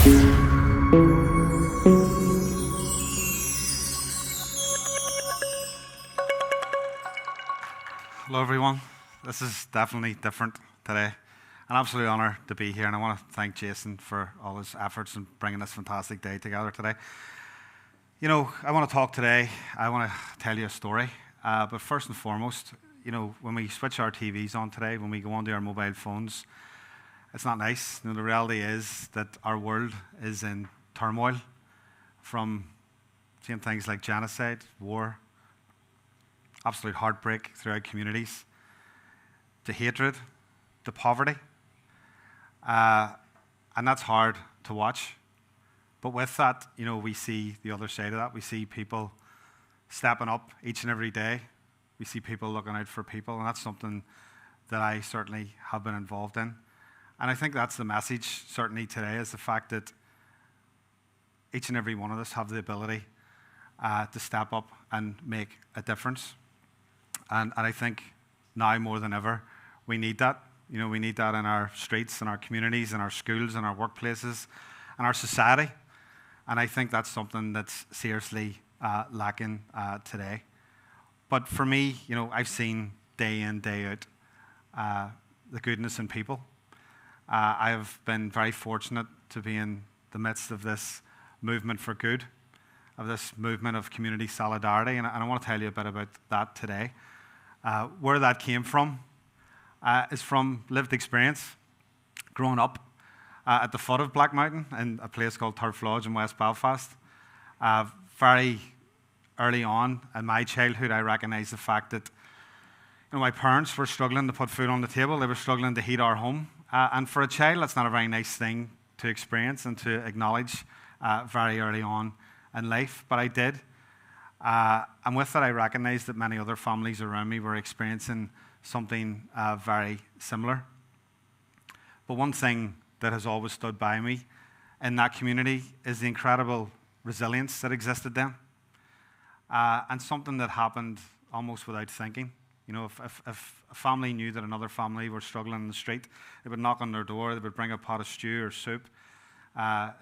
Hello everyone. This is definitely different today. An absolute honour to be here, and I want to thank Jason for all his efforts in bringing this fantastic day together today. You know, I want to talk today, I want to tell you a story, but first and foremost, you know, when we switch our TVs on today, when we go onto our mobile phones, it's not nice. You know, the reality is that our world is in turmoil, from seeing things like genocide, war, absolute heartbreak throughout communities, to hatred, to poverty. And that's hard to watch. But with that, you know, we see the other side of that. We see people stepping up each and every day. We see people looking out for people, and that's something that I certainly have been involved in. And I think that's the message, certainly today, is the fact that each and every one of us have the ability to step up and make a difference. And I think now more than ever, we need that. You know, we need that in our streets, in our communities, in our schools, in our workplaces, in our society. And I think that's something that's seriously lacking today. But for me, you know, I've seen day in, day out the goodness in people. I have been very fortunate to be in the midst of this movement for good, of this movement of community solidarity, and I want to tell you a bit about that today. Where that came from is from lived experience. Growing up at the foot of Black Mountain in a place called Turf Lodge in West Belfast, very early on in my childhood, I recognised the fact that, you know, my parents were struggling to put food on the table. They were struggling to heat our home. And for a child, that's not a very nice thing to experience and to acknowledge very early on in life, but I did. And with that, I recognised that many other families around me were experiencing something very similar. But one thing that has always stood by me in that community is the incredible resilience that existed then, and something that happened almost without thinking. You know, if a family knew that another family were struggling in the street, they would knock on their door, they would bring a pot of stew or soup.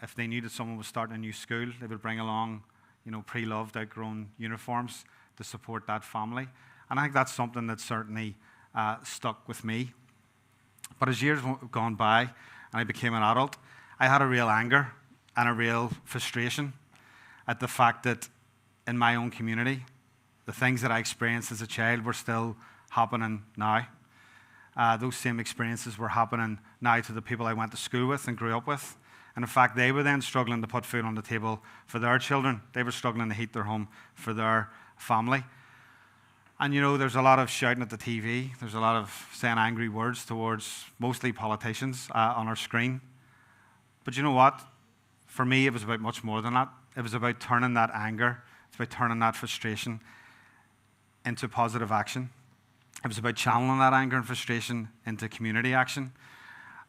If they knew that someone was starting a new school, they would bring along, you know, pre-loved, outgrown uniforms to support that family. And I think that's something that certainly stuck with me. But as years gone by and I became an adult, I had a real anger and a real frustration at the fact that in my own community, the things that I experienced as a child were still happening now. Those same experiences were happening now to the people I went to school with and grew up with. And in fact, they were then struggling to put food on the table for their children. They were struggling to heat their home for their family. And you know, there's a lot of shouting at the TV. There's a lot of saying angry words towards mostly politicians on our screen. But you know what? For me, it was about much more than that. It was about turning that anger, it's about turning that frustration into positive action. It was about channeling that anger and frustration into community action.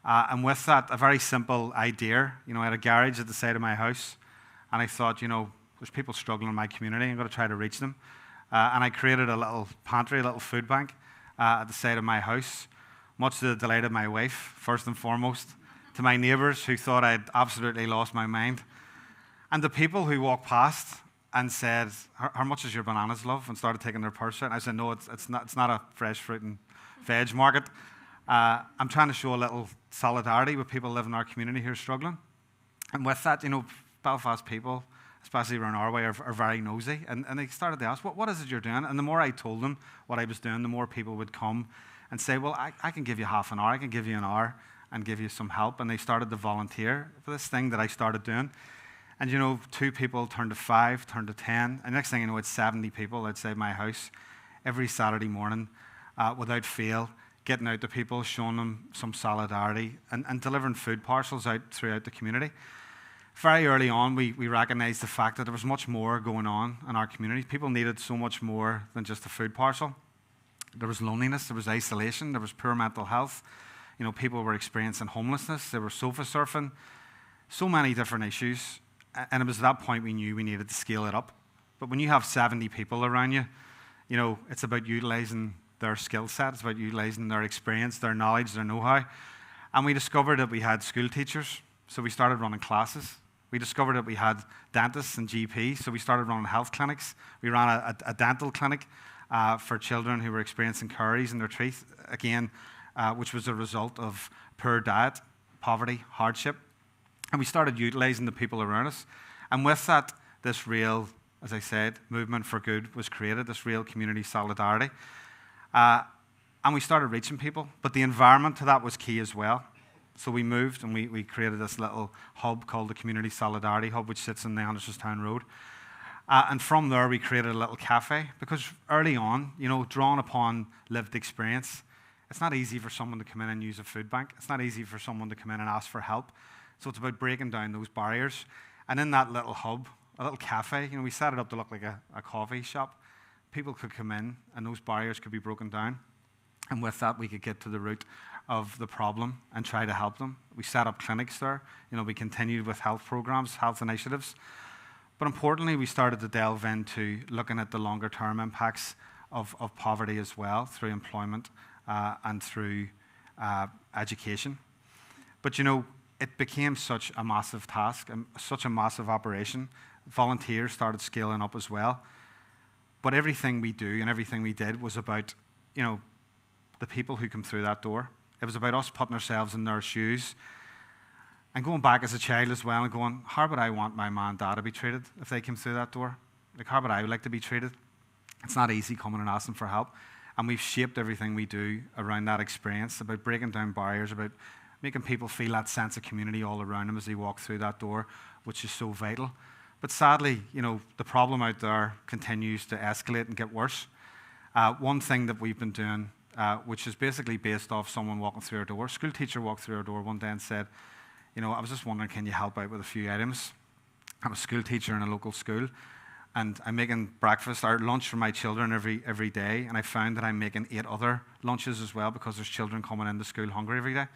And with that, a very simple idea. You know, I had a garage at the side of my house, and I thought, you know, there's people struggling in my community. I'm going to try to reach them. And I created a little pantry, a little food bank at the side of my house, much to the delight of my wife, first and foremost, to my neighbours who thought I'd absolutely lost my mind, and the people who walked past and said, how much is your bananas, love? And started taking their purse out. And I said, no, it's not a fresh fruit and veg market. I'm trying to show a little solidarity with people living in our community who are struggling. And with that, you know, Belfast people, especially around our way, are very nosy. And they started to ask, what is it you're doing? And the more I told them what I was doing, the more people would come and say, well, I can give you half an hour, I can give you an hour and give you some help. And they started to volunteer for this thing that I started doing. And you know, 2 people turned to 5, turned to 10. And next thing you know, it's 70 people outside my house every Saturday morning without fail, getting out to people, showing them some solidarity, and delivering food parcels out throughout the community. Very early on, we recognized the fact that there was much more going on in our community. People needed so much more than just a food parcel. There was loneliness, there was isolation, there was poor mental health. You know, people were experiencing homelessness, they were sofa surfing, so many different issues. And it was at that point we knew we needed to scale it up. But when you have 70 people around you, you know, it's about utilizing their skill set, it's about utilizing their experience, their knowledge, their know-how. And we discovered that we had school teachers, So we started running classes. We discovered that we had dentists and GPs, so we started running health clinics. We ran a dental clinic for children who were experiencing caries in their teeth, again, which was a result of poor diet, poverty, hardship. And we started utilizing the people around us. And with that, this real, as I said, movement for good was created, this real community solidarity. And we started reaching people, but the environment to that was key as well. So we moved and we created this little hub called the Community Solidarity Hub, which sits in the Andersonstown Road. And from there, we created a little cafe, because early on, drawn upon lived experience, it's not easy for someone to come in and use a food bank. It's not easy for someone to come in and ask for help. So it's about breaking down those barriers. And in that little hub, a little cafe, we set it up to look like a coffee shop. People could come in and those barriers could be broken down. And with that, we could get to the root of the problem and try to help them. We set up clinics there. We continued with health programs, health initiatives. But importantly, we started to delve into looking at the longer term impacts of poverty as well, through employment and through education. But it became such a massive task, such a massive operation. Volunteers started scaling up as well. But everything we do and everything we did was about, the people who come through that door. It was about us putting ourselves in their shoes and going back as a child as well and going, how would I want my mom and dad to be treated if they came through that door? Like, how would I like to be treated? It's not easy coming and asking for help. And we've shaped everything we do around that experience, about breaking down barriers, about making people feel that sense of community all around them as they walk through that door, which is so vital. But sadly, the problem out there continues to escalate and get worse. One thing that we've been doing, which is basically based off someone walking through our door. A school teacher walked through our door one day and said, I was just wondering, can you help out with a few items? I'm a school teacher in a local school, and I'm making breakfast or lunch for my children every day, and I found that I'm making 8 other lunches as well, because there's children coming into school hungry every day.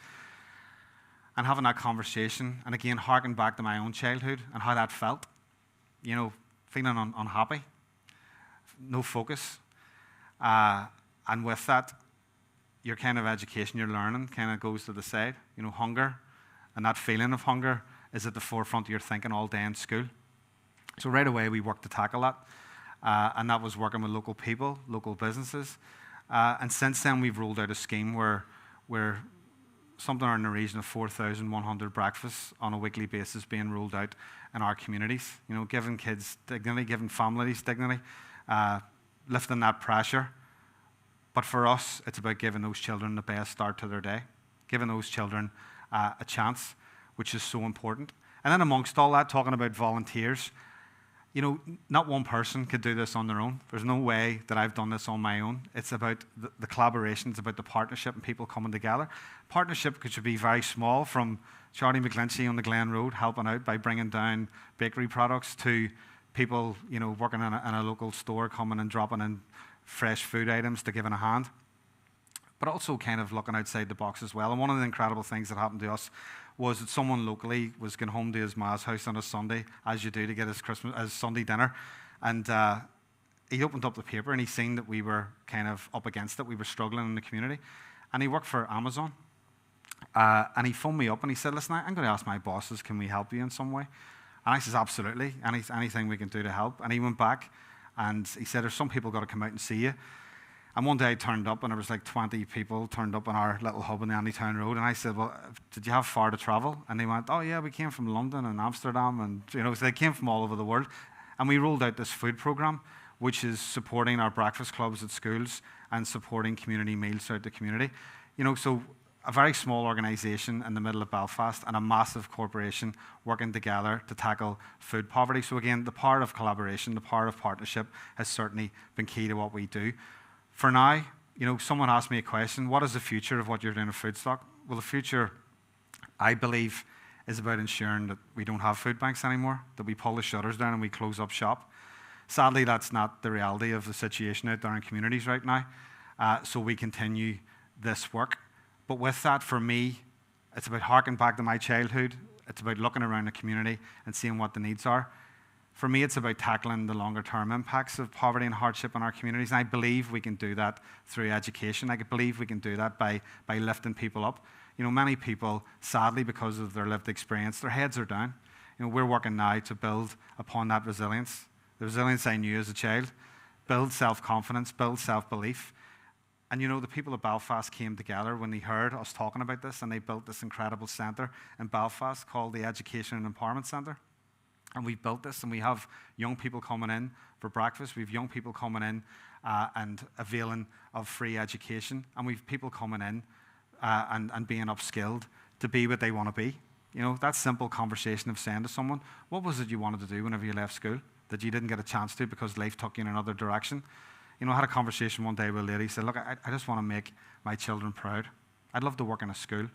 And having that conversation, and again, harking back to my own childhood and how that felt, feeling unhappy, no focus. And with that, your kind of education you're learning kind of goes to the side. Hunger, and that feeling of hunger is at the forefront of your thinking all day in school. So right away, we worked to tackle that. And that was working with local people, local businesses. And since then, we've rolled out a scheme where something in the region of 4,100 breakfasts on a weekly basis being rolled out in our communities. Giving kids dignity, giving families dignity, lifting that pressure. But for us, it's about giving those children the best start to their day, giving those children a chance, which is so important. And then amongst all that, talking about volunteers, not one person could do this on their own. There's no way that I've done this on my own. It's about the collaboration, it's about the partnership and people coming together. Partnership could be very small, from Charlie McGlinchey on the Glen Road helping out by bringing down bakery products, to people working in a local store coming and dropping in fresh food items to giving a hand, but also kind of looking outside the box as well. And one of the incredible things that happened to us was that someone locally was going home to his ma's house on a Sunday, as you do, to get his Sunday dinner, and he opened up the paper and he seen that we were kind of up against it. We were struggling in the community, and he worked for Amazon, and he phoned me up and he said, listen, I'm going to ask my bosses, can we help you in some way? And I says, absolutely, anything we can do to help. And he went back and he said, there's some people got to come out and see you. And one day I turned up and there was like 20 people turned up in our little hub in the Andytown Road. And I said, well, did you have far to travel? And they went, oh yeah, we came from London and Amsterdam. And so they came from all over the world. And we rolled out this food program, which is supporting our breakfast clubs at schools and supporting community meals throughout the community. So a very small organisation in the middle of Belfast and a massive corporation working together to tackle food poverty. So again, the power of collaboration, the power of partnership has certainly been key to what we do. For now, someone asked me a question, what is the future of what you're doing at Foodstock? Well, the future, I believe, is about ensuring that we don't have food banks anymore, that we pull the shutters down and we close up shop. Sadly, that's not the reality of the situation out there in communities right now. So we continue this work. But with that, for me, it's about harking back to my childhood. It's about looking around the community and seeing what the needs are. For me, it's about tackling the longer-term impacts of poverty and hardship in our communities, and I believe we can do that through education. I believe we can do that by lifting people up. Many people, sadly, because of their lived experience, their heads are down. We're working now to build upon that resilience, the resilience I knew as a child, build self-confidence, build self-belief. And the people of Belfast came together when they heard us talking about this, and they built this incredible centre in Belfast called the Education and Empowerment Centre. And we built this, and we have young people coming in for breakfast. We have young people coming in and availing of free education. And we have people coming in and being upskilled to be what they want to be. That simple conversation of saying to someone, what was it you wanted to do whenever you left school that you didn't get a chance to because life took you in another direction? I had a conversation one day with a lady who said, look, I just want to make my children proud. I'd love to work in a school.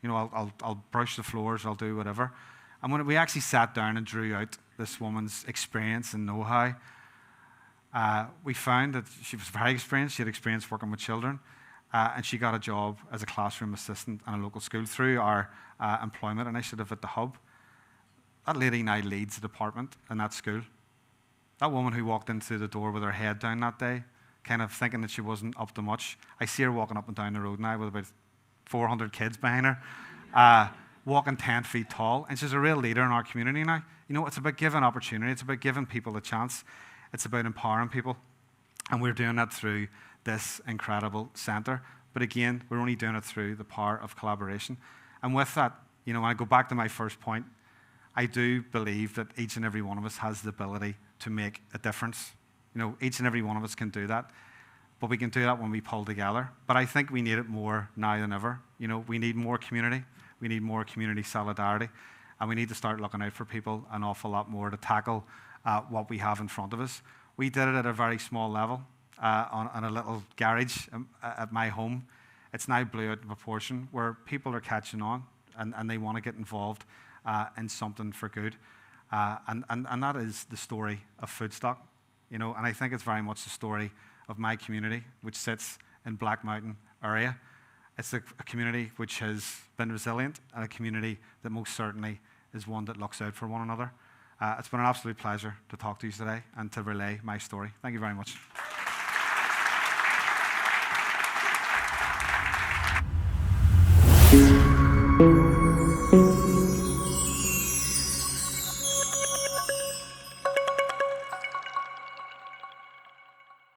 I'll brush the floors, I'll do whatever. And when we actually sat down and drew out this woman's experience and know-how, we found that she was very experienced. She had experience working with children, and she got a job as a classroom assistant in a local school through our employment initiative at the Hub. That lady now leads the department in that school. That woman who walked into the door with her head down that day, kind of thinking that she wasn't up to much, I see her walking up and down the road now with about 400 kids behind her, walking 10 feet tall, and she's a real leader in our community now. It's about giving opportunity. It's about giving people a chance. It's about empowering people, and we're doing that through this incredible centre. But again, we're only doing it through the power of collaboration. And with that, when I go back to my first point, I do believe that each and every one of us has the ability to make a difference. Each and every one of us can do that, but we can do that when we pull together. But I think we need it more now than ever. We need more community. We need more community solidarity, and we need to start looking out for people an awful lot more to tackle what we have in front of us. We did it at a very small level on a little garage at my home. It's now blew out of proportion where people are catching on and they want to get involved in something for good. And that is the story of Foodstock. And I think it's very much the story of my community, which sits in Black Mountain area. It's a community which has been resilient, and a community that most certainly is one that looks out for one another. It's been an absolute pleasure to talk to you today and to relay my story. Thank you very much.